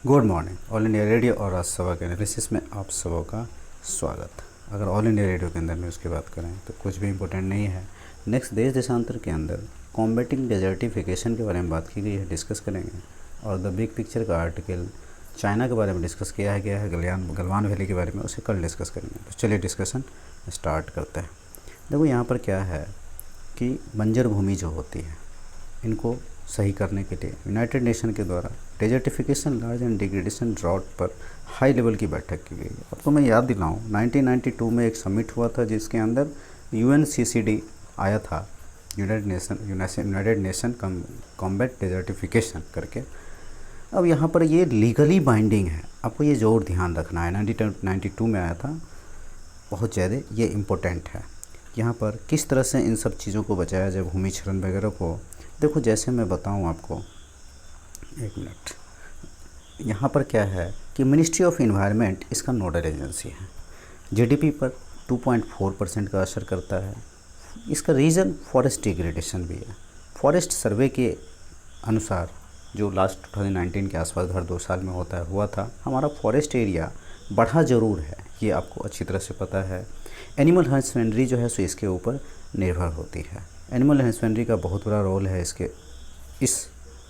Good morning. All India radio और राजसभा के analysis में आप सबों का स्वागत। अगर ऑल इंडिया रेडियो के अंदर न्यूज़ की बात करें तो कुछ भी इम्पोर्टेंट नहीं है। नेक्स्ट देश देशांतर के अंदर कॉम्बैटिंग डेजर्टिफिकेशन के बारे में बात की गई है, डिस्कस करेंगे। और द बिग पिक्चर का आर्टिकल चाइना के बारे में डिस्कस किया गया है, गलवान वैली के बारे में, उसे कल डिस्कस करेंगे। तो चलिए डिस्कशन स्टार्ट करते हैं। देखो यहाँ पर क्या है कि बंजर भूमि जो होती है इनको सही करने के लिए यूनाइटेड नेशन के द्वारा डेजर्टिफिकेशन, लार्ज एंड डिग्रेडेशन, ड्रॉट पर हाई लेवल की बैठक की गई। अब तो मैं याद दिलाऊं 1992 में एक समिट हुआ था जिसके अंदर UNCCD आया था, यूनाइटेड नेशन कॉम्बैट डेजर्टिफिकेशन करके। अब यहाँ पर ये लीगली बाइंडिंग है, आपको ये ज़रूर ध्यान रखना है। 1992 में आया था, बहुत ज़्यादा ये इम्पोर्टेंट है। यहाँ पर किस तरह से इन सब चीज़ों को बचाया जाए, भूमि क्षरण वगैरह को। देखो जैसे मैं बताऊँ आपको, एक मिनट। यहाँ पर क्या है कि मिनिस्ट्री ऑफ इन्वायरमेंट इसका नोडल एजेंसी है। GDP पर 2.4% का असर करता है। इसका रीज़न फॉरेस्ट डिग्रेडेशन भी है। फॉरेस्ट सर्वे के अनुसार जो लास्ट 2019 के आसपास हर 2 साल में हुआ था, हमारा फॉरेस्ट एरिया बढ़ा ज़रूर है, ये आपको अच्छी तरह से पता है। एनिमल हस्बेंड्री जो है सो इसके ऊपर निर्भर होती है। एनिमल हस्बेंड्री का बहुत बड़ा रोल है इस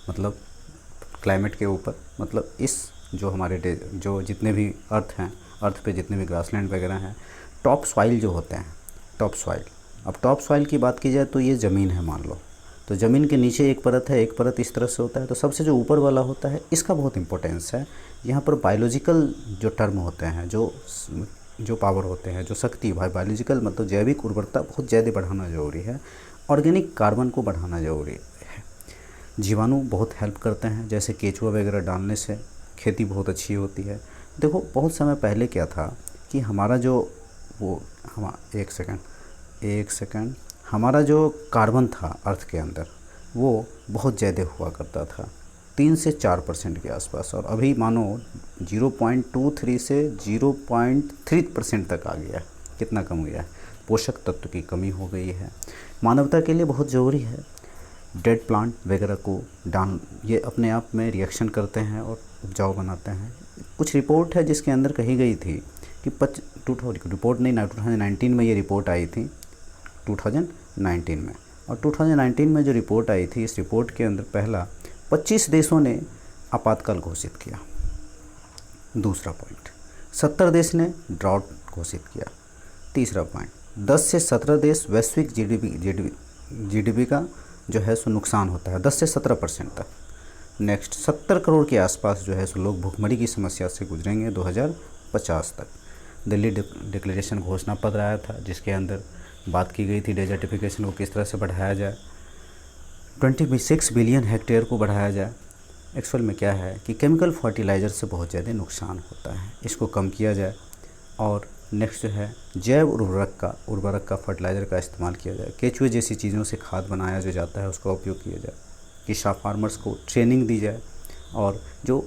मतलब क्लाइमेट के ऊपर, मतलब इस जो हमारे जो जितने भी अर्थ पे जितने भी ग्रासलैंड वगैरह हैं, टॉप सॉइल जो होते हैं, टॉप सॉइल। अब टॉप सॉइल की बात की जाए तो ये ज़मीन है मान लो, तो ज़मीन के नीचे एक परत है, एक परत इस तरह से होता है, तो सबसे जो ऊपर वाला होता है इसका बहुत इंपॉर्टेंस है। यहाँ पर बायोलॉजिकल जो टर्म होते हैं, जो पावर होते हैं, जो शक्ति, बायोलॉजिकल मतलब जैविक उर्वरता बहुत ज़्यादा बढ़ाना ज़रूरी है। ऑर्गेनिक कार्बन को बढ़ाना ज़रूरी है। जीवाणु बहुत हेल्प करते हैं, जैसे केचुआ वगैरह डालने से खेती बहुत अच्छी होती है। देखो बहुत समय पहले क्या था कि हमारा जो एक सेकंड हमारा जो कार्बन था अर्थ के अंदर वो बहुत ज़्यादा हुआ करता था, 3 से 4% के आसपास, और अभी मानो 0.23 से 0.3% तक आ गया। कितना कम गया है? पोषक तत्व की कमी हो गई है। मानवता के लिए बहुत ज़रूरी है। डेड प्लांट वगैरह को ये अपने आप में रिएक्शन करते हैं और उपजाऊ बनाते हैं। कुछ रिपोर्ट है जिसके अंदर कही गई थी कि 2019 में ये रिपोर्ट आई थी, 2019 में। और 2019 में जो रिपोर्ट आई थी, इस रिपोर्ट के अंदर पहला 25 देशों ने आपातकाल घोषित किया। दूसरा पॉइंट, 70 देश ने ड्राउट घोषित किया। तीसरा पॉइंट, 10 से 17 देश वैश्विक GDP का जो है सो नुकसान होता है, 10 से 17% तक। नेक्स्ट 70 करोड़ के आसपास जो है सो लोग भूखमरी की समस्या से गुजरेंगे 2050 तक। दिल्ली डिक्लेरेशन घोषणा पत्र आया था जिसके अंदर बात की गई थी डेजर्टिफिकेशन को किस तरह से बढ़ाया जाए, 26 बिलियन हेक्टेयर को बढ़ाया जाए। एक्चुअल में क्या है कि केमिकल फर्टिलाइज़र से बहुत ज़्यादा नुकसान होता है, इसको कम किया जाए। और नेक्स्ट जो है जैव उर्वरक का फर्टिलाइज़र का इस्तेमाल किया जाए। केचुए जैसी चीज़ों से खाद बनाया जो जाता है उसका उपयोग किया जाए। किसान फार्मर्स को ट्रेनिंग दी जाए, और जो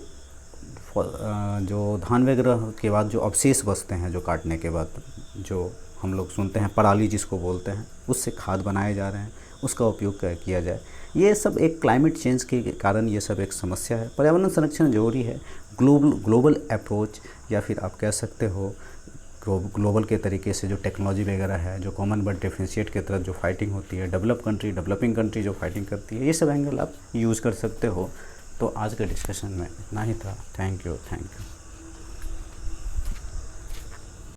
धान वगैरह के बाद जो अवशेष बचते हैं, जो काटने के बाद जो हम लोग सुनते हैं पराली जिसको बोलते हैं, उससे खाद बनाए जा रहे हैं, उसका उपयोग किया जाए। ये सब एक क्लाइमेट चेंज के कारण ये सब एक समस्या है। पर्यावरण संरक्षण जरूरी है। ग्लोबल अप्रोच, या फिर आप कह सकते हो ग्लोबल के तरीके से जो टेक्नोलॉजी वगैरह है, जो कॉमन बट डिफरेंशिएट के तरफ जो फाइटिंग होती है, डेवलपिंग कंट्री जो फाइटिंग करती है, ये सब एंगल आप यूज़ कर सकते हो। तो आज के डिस्कशन में इतना ही था। Thank you.